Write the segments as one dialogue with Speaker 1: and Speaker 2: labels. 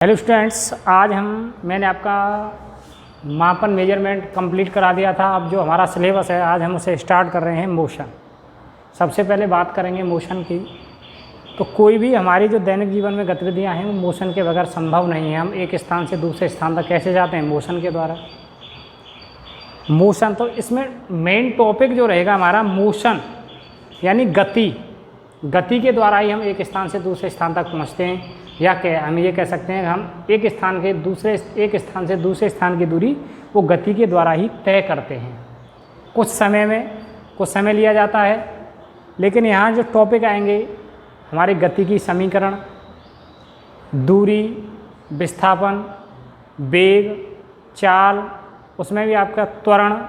Speaker 1: Hello students, आज मैंने आपका मापन मेजरमेंट कंप्लीट करा दिया था। अब जो हमारा सिलेबस है आज हम उसे स्टार्ट कर रहे हैं मोशन। सबसे पहले बात करेंगे मोशन की। तो कोई भी हमारी जो दैनिक जीवन में गतिविधियां हैं वो मोशन के बगैर संभव नहीं है। हम एक स्थान से दूसरे स्थान तक कैसे जाते हैं? मोशन के द्वारा। मोशन, तो इसमें मेन टॉपिक जो रहेगा हमारा मोशन यानी गति। गति के द्वारा ही हम एक स्थान से दूसरे स्थान तक पहुँचते हैं, या क्या हम ये कह सकते हैं कि हम एक स्थान से दूसरे स्थान की दूरी वो गति के द्वारा ही तय करते हैं। कुछ समय लिया जाता है, लेकिन यहाँ जो टॉपिक आएंगे हमारे गति की समीकरण, दूरी, विस्थापन, वेग, चाल, उसमें भी आपका त्वरण,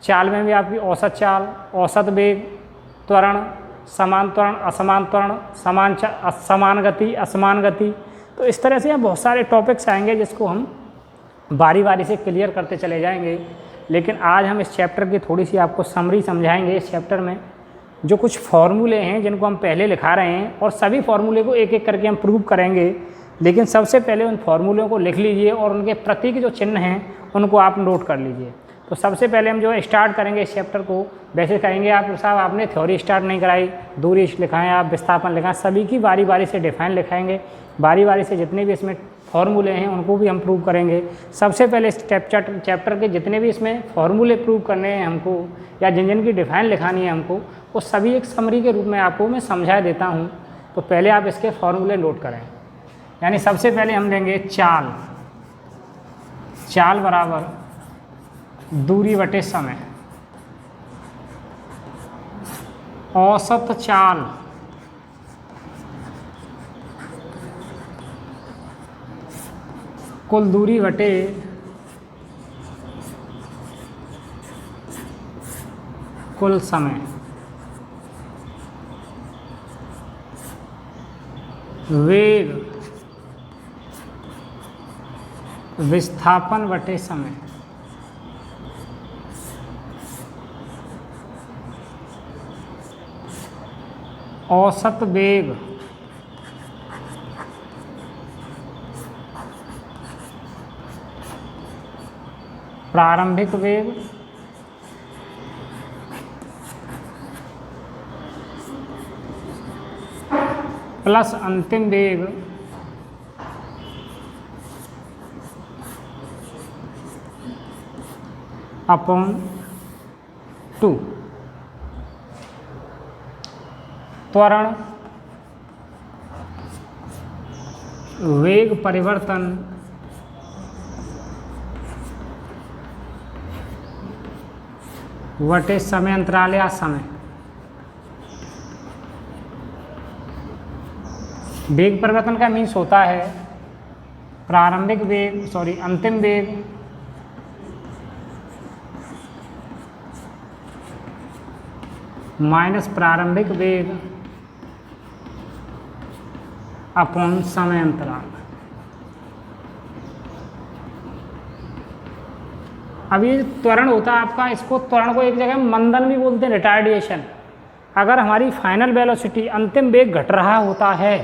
Speaker 1: चाल में भी आपकी औसत चाल, औसत वेग, त्वरण, समान त्वरण, असमान त्वरण, समान गति, असमान गति। तो इस तरह से यहाँ बहुत सारे टॉपिक्स आएंगे जिसको हम बारी बारी से क्लियर करते चले जाएंगे। लेकिन आज हम इस चैप्टर की थोड़ी सी आपको समरी समझाएंगे। इस चैप्टर में जो कुछ फॉर्मूले हैं जिनको हम पहले लिखा रहे हैं, और सभी फॉर्मूले को एक एक करके हम प्रूव करेंगे। लेकिन सबसे पहले उन फॉर्मूलों को लिख लीजिए और उनके प्रतीक जो चिन्ह हैं उनको आप नोट कर लीजिए। तो सबसे पहले हम जो है स्टार्ट करेंगे इस चैप्टर को। वैसे कहेंगे आप साहब आपने थ्योरी स्टार्ट नहीं कराई, दूरी लिखाएं, आप विस्थापन लिखाएं, सभी की बारी बारी से डिफाइन लिखाएंगे। बारी बारी से जितने भी इसमें फॉर्मूले हैं उनको भी हम प्रूव करेंगे। सबसे पहले इस चैप्टर के जितने भी इसमें फॉर्मूले प्रूव करने हैं हमको, या जिन जिन की डिफाइन लिखानी है हमको, वो सभी एक समरी के रूप में आपको मैं समझा देता हूँ। तो पहले आप इसके फॉर्मूले नोट करें। यानी सबसे पहले हम लेंगे चाल। चाल बराबर दूरी बटे समय। औसत चाल कुल दूरी बटे कुल समय। वेग विस्थापन बटे समय। औसत वेग प्रारंभिक वेग प्लस अंतिम वेग अपॉन 2। त्वरण वेग परिवर्तन वटे समय अंतराल या समय। वेग परिवर्तन का मीन्स होता है अंतिम वेग माइनस प्रारंभिक वेग अपॉन समय अंतराल। अब ये त्वरण होता है आपका, इसको त्वरण को एक जगह मंदन भी बोलते हैं, रिटार्डिएशन। अगर हमारी फाइनल वेलोसिटी अंतिम वेग घट रहा होता है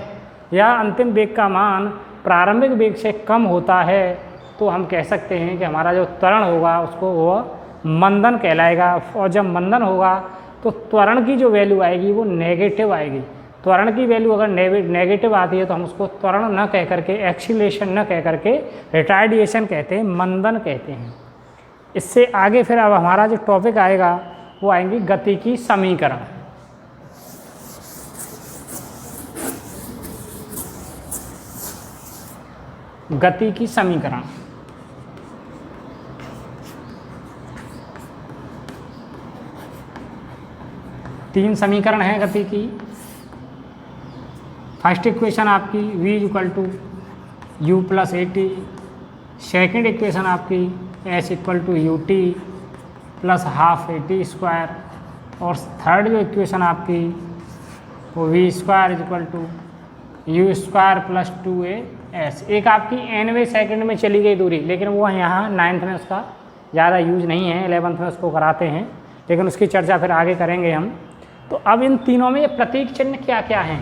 Speaker 1: या अंतिम वेग का मान प्रारंभिक वेग से कम होता है तो हम कह सकते हैं कि हमारा जो त्वरण होगा उसको वो मंदन कहलाएगा। और जब मंदन होगा तो त्वरण की जो वैल्यू आएगी वो नेगेटिव आएगी। त्वरण की वैल्यू अगर नेगेटिव आती है तो हम उसको त्वरण न कह करके, एक्सीलरेशन न कह करके रिटार्डिएशन कहते हैं, मंदन कहते हैं। इससे आगे फिर अब हमारा जो टॉपिक आएगा वो आएंगी गति की समीकरण। गति की समीकरण तीन समीकरण है गति की। फर्स्ट इक्वेशन आपकी v = u + at। Second equation आपकी s = ut + ½ at²। और थर्ड जो इक्वेशन आपकी वो v² = u² + 2as। एक आपकी nवें सेकंड में चली गई दूरी, लेकिन वो यहाँ 9th में उसका ज़्यादा यूज नहीं है, 11th में उसको कराते हैं, लेकिन उसकी चर्चा फिर आगे करेंगे हम। तो अब इन तीनों में ये प्रतीक चिन्ह क्या क्या हैं,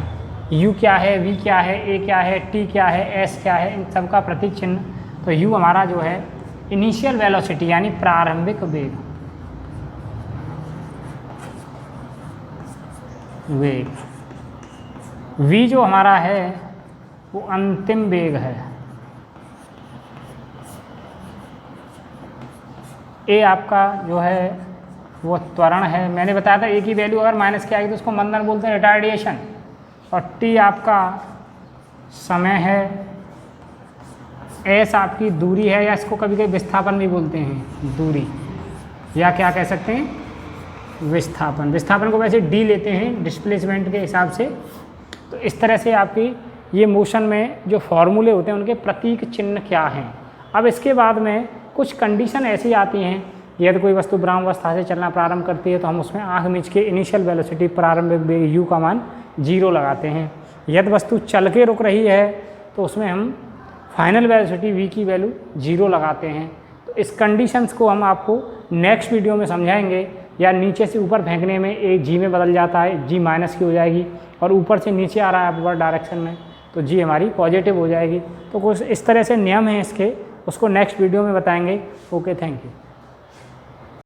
Speaker 1: यू क्या है, वी क्या है, ए क्या है, टी क्या है, एस क्या है, इन सब का प्रतीक चिन्ह। तो यू हमारा जो है इनिशियल वेलोसिटी यानी प्रारंभिक वेग, वी जो हमारा है वो अंतिम वेग है, ए आपका जो है वो त्वरण है। मैंने बताया था ए की वैल्यू अगर माइनस की आएगी तो उसको मंदन बोलते हैं, रिटार्डिएशन। और टी आपका समय है, एस आपकी दूरी है, या इसको कभी कभी विस्थापन भी बोलते हैं, दूरी, या क्या कह सकते हैं, विस्थापन। विस्थापन को वैसे डी लेते हैं डिस्प्लेसमेंट के हिसाब से। तो इस तरह से आपकी ये मोशन में जो फॉर्मूले होते हैं उनके प्रतीक चिन्ह क्या हैं। अब इसके बाद में कुछ कंडीशन ऐसी आती हैं, यदि कोई वस्तु ब्रह्मावस्था से चलना प्रारंभ करती है तो हम उसमें आँख मीच के इनिशियल वेलोसिटी प्रारंभिक वेग यू का मान 0 लगाते हैं। यदि वस्तु चल के रुक रही है तो उसमें हम फाइनल वेलोसिटी वी की वैल्यू 0 लगाते हैं। तो इस कंडीशंस को हम आपको नेक्स्ट वीडियो में समझाएंगे। या नीचे से ऊपर फेंकने में एक जी में बदल जाता है, जी माइनस की हो जाएगी, और ऊपर से नीचे आ रहा है अपवर्ड डायरेक्शन में तो जी हमारी पॉजिटिव हो जाएगी। तो कुछ इस तरह से नियम हैं इसके, उसको नेक्स्ट वीडियो में बताएंगे। Okay, thank you.